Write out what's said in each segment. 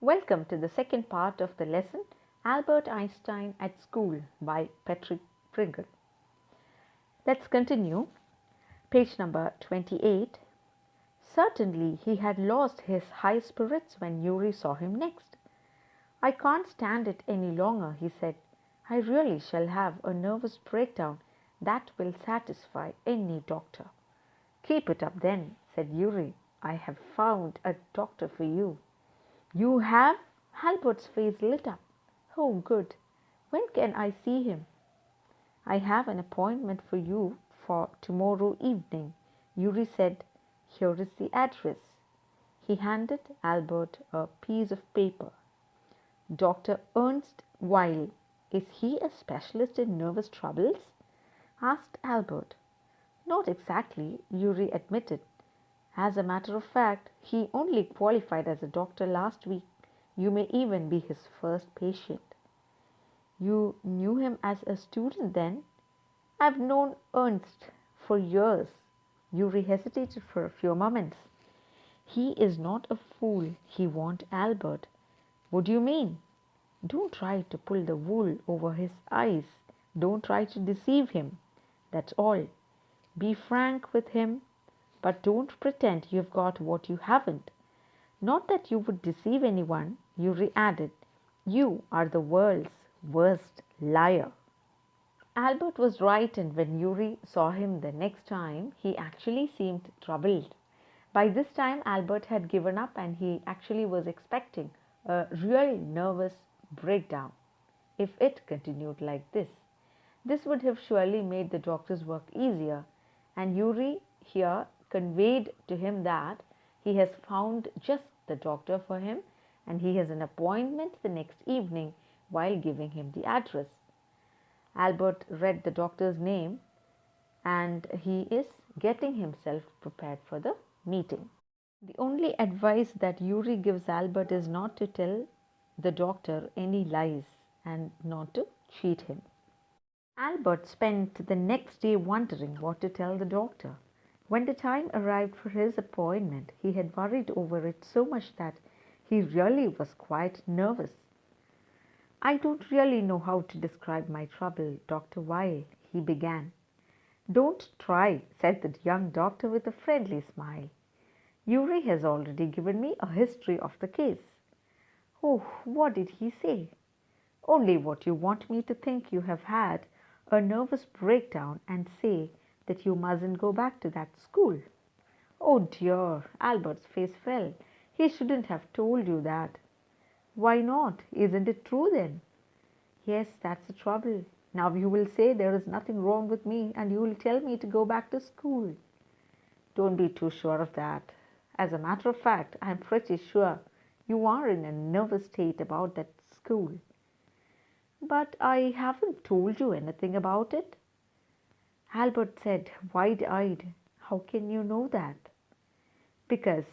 Welcome to the second part of the lesson, Albert Einstein at School by Pringle. Let's continue. Page number 28. Certainly he had lost his high spirits when Yuri saw him next. I can't stand it any longer, he said. I really shall have a nervous breakdown that will satisfy any doctor. Keep it up then, said Yuri. I have found a doctor for you. You have? Albert's face lit up. Oh, good. When can I see him? I have an appointment for you for tomorrow evening, Yuri said. Here is the address. He handed Albert a piece of paper. Dr. Ernst Weil. Is he a specialist in nervous troubles? Asked Albert. Not exactly, Yuri admitted. As a matter of fact, he only qualified as a doctor last week. You may even be his first patient. You knew him as a student then? I've known Ernst for years. Yuri hesitated for a few moments. He is not a fool. He won't Albert. What do you mean? Don't try to pull the wool over his eyes. Don't try to deceive him. That's all. Be frank with him, but don't pretend you've got what you haven't. Not that you would deceive anyone, Yuri added. You are the world's worst liar. Albert was right, and when Yuri saw him the next time, he actually seemed troubled. By this time, Albert had given up and he actually was expecting a real nervous breakdown. If it continued like this would have surely made the doctor's work easier, and Yuri here conveyed to him that he has found just the doctor for him and he has an appointment the next evening while giving him the address. Albert read the doctor's name and he is getting himself prepared for the meeting. The only advice that Yuri gives Albert is not to tell the doctor any lies and not to cheat him. Albert spent the next day wondering what to tell the doctor. When the time arrived for his appointment, he had worried over it so much that he really was quite nervous. I don't really know how to describe my trouble, Dr. Weil, he began. Don't try, said the young doctor with a friendly smile. Yuri has already given me a history of the case. Oh, what did he say? Only what you want me to think you have had a nervous breakdown and say that you mustn't go back to that school. Oh dear, Albert's face fell. He shouldn't have told you that. Why not? Isn't it true then? Yes, that's the trouble. Now you will say there is nothing wrong with me and you will tell me to go back to school. Don't be too sure of that. As a matter of fact, I am pretty sure you are in a nervous state about that school. But I haven't told you anything about it. Albert said, wide-eyed. How can you know that? Because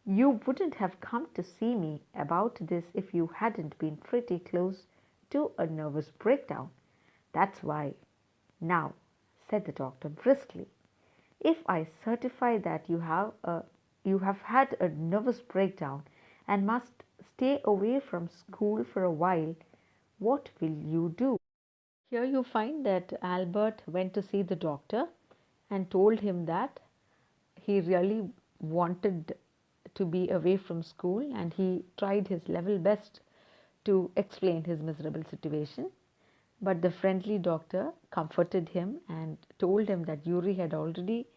you wouldn't have come to see me about this if you hadn't been pretty close to a nervous breakdown. That's why. Now, said the doctor briskly, if I certify that you have had a nervous breakdown and must stay away from school for a while, what will you do? Here you find that Albert went to see the doctor and told him that he really wanted to be away from school and he tried his level best to explain his miserable situation. But the friendly doctor comforted him and told him that Yuri had already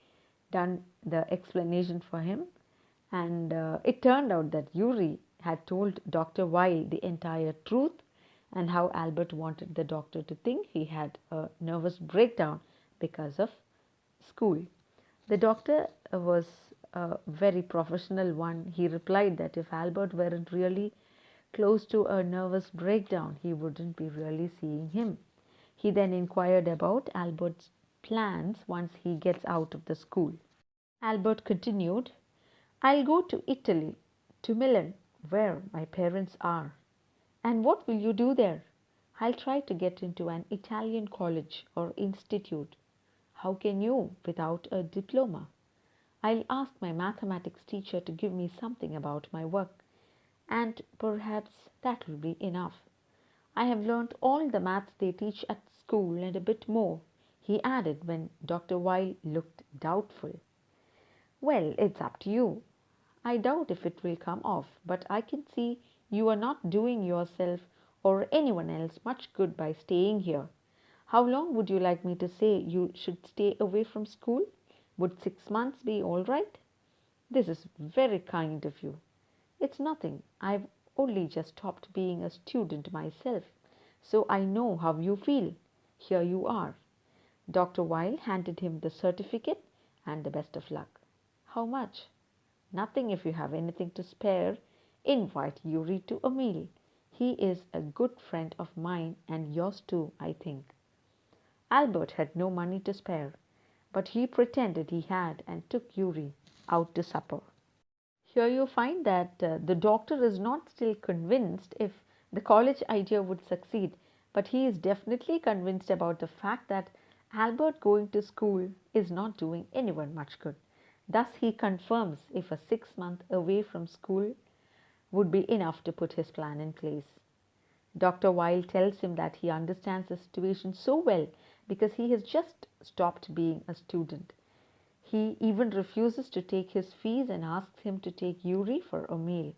done the explanation for him, and it turned out that Yuri had told Dr. Weil the entire truth and how Albert wanted the doctor to think he had a nervous breakdown because of school. The doctor was a very professional one. He replied that if Albert weren't really close to a nervous breakdown, he wouldn't be really seeing him. He then inquired about Albert's plans once he gets out of the school. Albert continued, I'll go to Italy, to Milan, where my parents are. And what will you do there? I'll try to get into an Italian college or institute. How can you without a diploma? I'll ask my mathematics teacher to give me something about my work. and perhaps that will be enough. I have learnt all the maths they teach at school and a bit more, he added when Dr. Weil looked doubtful. Well, it's up to you. I doubt if it will come off, but I can see you are not doing yourself or anyone else much good by staying here. How long would you like me to say you should stay away from school? Would 6 months be all right? This is very kind of you. It's nothing. I've only just stopped being a student myself, so I know how you feel. Here you are. Dr. Weil handed him the certificate and the best of luck. How much? Nothing if you have anything to spare. Invite Yuri to a meal. He is a good friend of mine and yours too, I think. Albert had no money to spare, but he pretended he had and took Yuri out to supper. Here you find that the doctor is not still convinced if the college idea would succeed, but he is definitely convinced about the fact that Albert going to school is not doing anyone much good. Thus, he confirms if a 6 month away from school would be enough to put his plan in place. Dr. Weil tells him that he understands the situation so well because he has just stopped being a student. He even refuses to take his fees and asks him to take Yuri for a meal.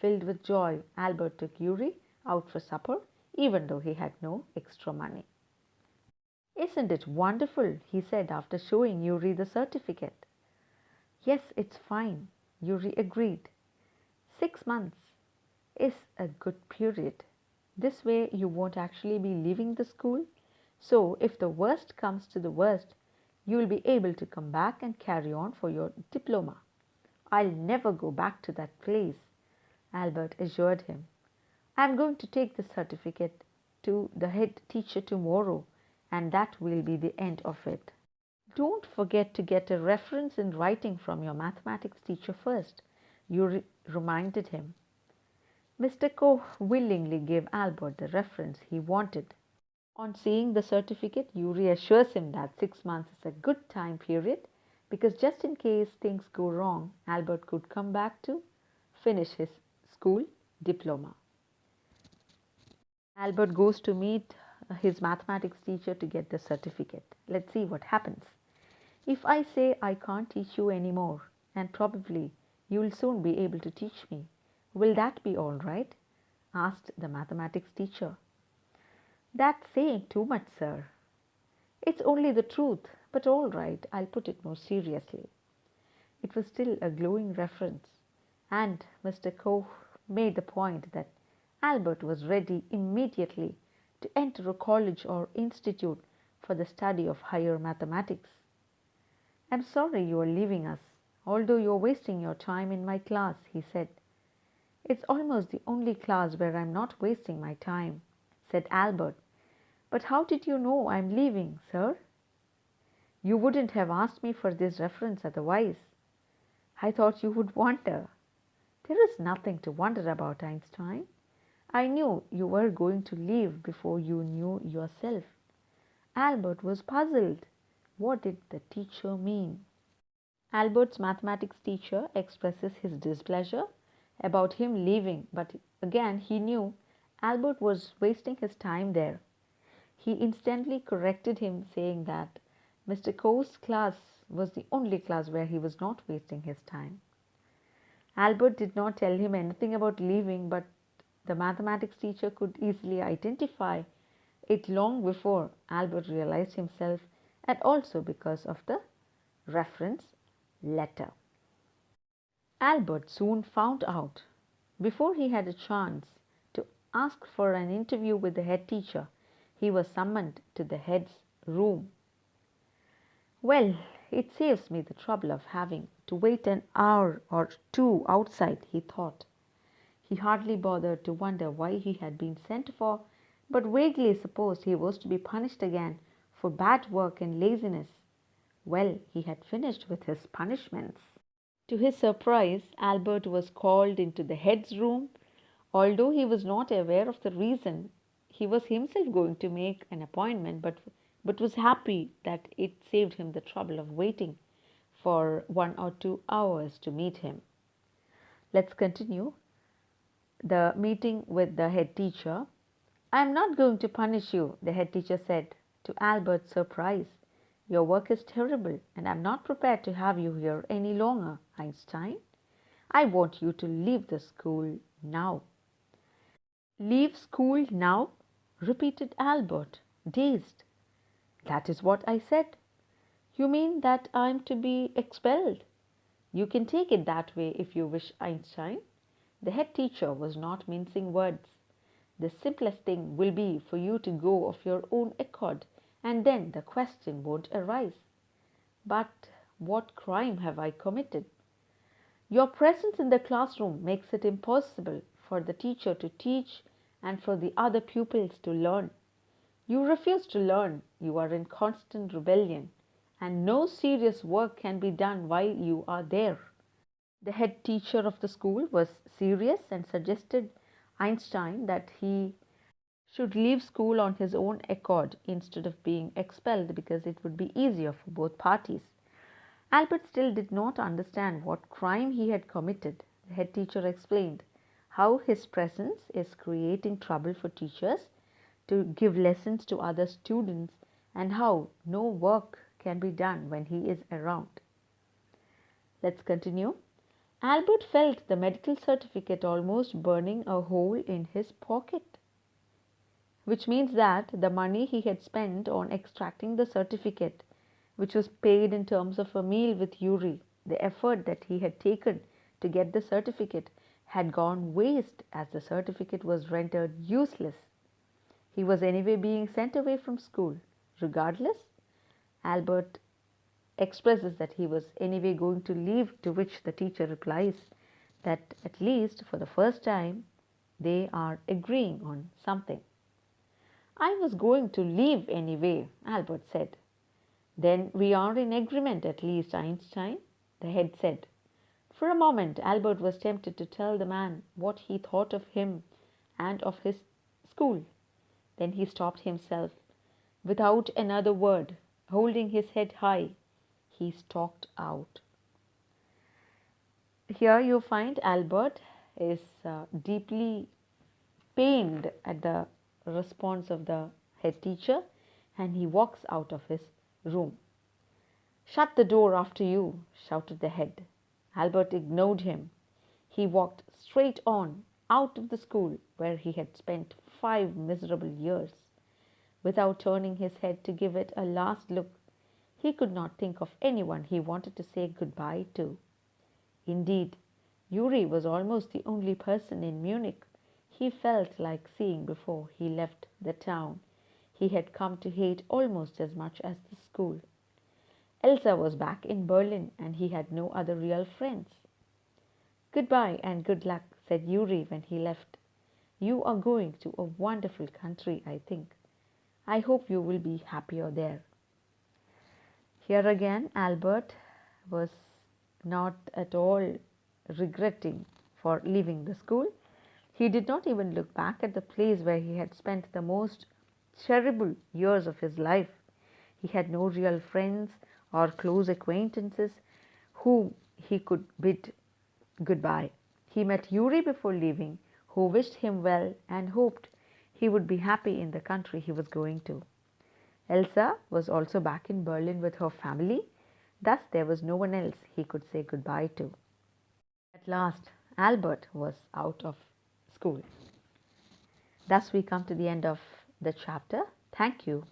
Filled with joy, Albert took Yuri out for supper, even though he had no extra money. Isn't it wonderful? He said after showing Yuri the certificate. Yes, it's fine, Yuri agreed. 6 months is a good period. This way you won't actually be leaving the school. So if the worst comes to the worst, you will be able to come back and carry on for your diploma. I'll never go back to that place, Albert assured him. I'm going to take the certificate to the head teacher tomorrow, and that will be the end of it. Don't forget to get a reference in writing from your mathematics teacher first, you reminded him. Mr. Koch willingly gave Albert the reference he wanted. On seeing the certificate, Yuri assures him that 6 months is a good time period because just in case things go wrong, Albert could come back to finish his school diploma. Albert goes to meet his mathematics teacher to get the certificate. Let's see what happens. If I say I can't teach you anymore, and probably you will soon be able to teach me, will that be all right? Asked the mathematics teacher. That's saying too much, sir. It's only the truth, but all right, I'll put it more seriously. It was still a glowing reference, and Mr. Koch made the point that Albert was ready immediately to enter a college or institute for the study of higher mathematics. I'm sorry you are leaving us, although you're wasting your time in my class, he said. It's almost the only class where I'm not wasting my time, said Albert. But how did you know I'm leaving, sir? You wouldn't have asked me for this reference otherwise. I thought you would wonder. There is nothing to wonder about, Einstein. I knew you were going to leave before you knew yourself. Albert was puzzled. What did the teacher mean? Albert's mathematics teacher expresses his displeasure about him leaving, but again he knew Albert was wasting his time there. He instantly corrected him, saying that Mr. Koch's class was the only class where he was not wasting his time. Albert did not tell him anything about leaving, but the mathematics teacher could easily identify it long before Albert realized himself, and also because of the reference letter. Albert soon found out, before he had a chance to ask for an interview with the head teacher, he was summoned to the head's room. Well, it saves me the trouble of having to wait an hour or two outside, he thought. He hardly bothered to wonder why he had been sent for, but vaguely supposed he was to be punished again for bad work and laziness. Well, he had finished with his punishments. To his surprise, Albert was called into the head's room. Although he was not aware of the reason, he was himself going to make an appointment, but was happy that it saved him the trouble of waiting for 1 or 2 hours to meet him. Let's continue. the meeting with the head teacher. "I am not going to punish you," the head teacher said, to Albert's surprise. "Your work is terrible, and I am not prepared to have you here any longer, Einstein. I want you to leave the school now." "Leave school now?" repeated Albert, dazed. "That is what I said." "You mean that I am to be expelled?" "You can take it that way if you wish, Einstein." The head teacher was not mincing words. "The simplest thing will be for you to go of your own accord, and then the question won't arise." "But what crime have I committed?" "Your presence in the classroom makes it impossible for the teacher to teach and for the other pupils to learn. You refuse to learn, you are in constant rebellion, and no serious work can be done while you are there." The head teacher of the school was serious and suggested Einstein that he should leave school on his own accord instead of being expelled, because it would be easier for both parties. Albert still did not understand what crime he had committed. The head teacher explained how his presence is creating trouble for teachers to give lessons to other students, and how no work can be done when he is around. Let's continue. Albert felt the medical certificate almost burning a hole in his pocket, which means that the money he had spent on extracting the certificate, which was paid in terms of a meal with Yuri, the effort that he had taken to get the certificate, had gone waste, as the certificate was rendered useless. He was anyway being sent away from school. Regardless, Albert expresses that he was anyway going to leave, to which the teacher replies that at least for the first time they are agreeing on something. "I was going to leave anyway," Albert said. "Then we are in agreement at least, Einstein," the head said. For a moment Albert was tempted to tell the man what he thought of him and of his school. Then he stopped himself. Without another word, holding his head high, he stalked out. Here you find Albert is deeply pained at the response of the head teacher, and he walks out of his room. "Shut the door after you," shouted the head. Albert ignored him. He walked straight on, out of the school where he had spent 5 miserable years. Without turning his head to give it a last look, he could not think of anyone he wanted to say goodbye to. Indeed, Yuri was almost the only person in Munich he felt like seeing before he left the town he had come to hate almost as much as the school. Elsa was back in Berlin, and he had no other real friends. "Goodbye and good luck," said Yuri when he left. "You are going to a wonderful country, I think. I hope you will be happier there." Here again, Albert was not at all regretting for leaving the school. He did not even look back at the place where he had spent the most terrible years of his life. He had no real friends or close acquaintances whom he could bid goodbye. He met Yuri before leaving, who wished him well and hoped he would be happy in the country he was going to. Elsa was also back in Berlin with her family. Thus there was no one else he could say goodbye to. At last, Albert was out of school. Thus we come to the end of the chapter. Thank you.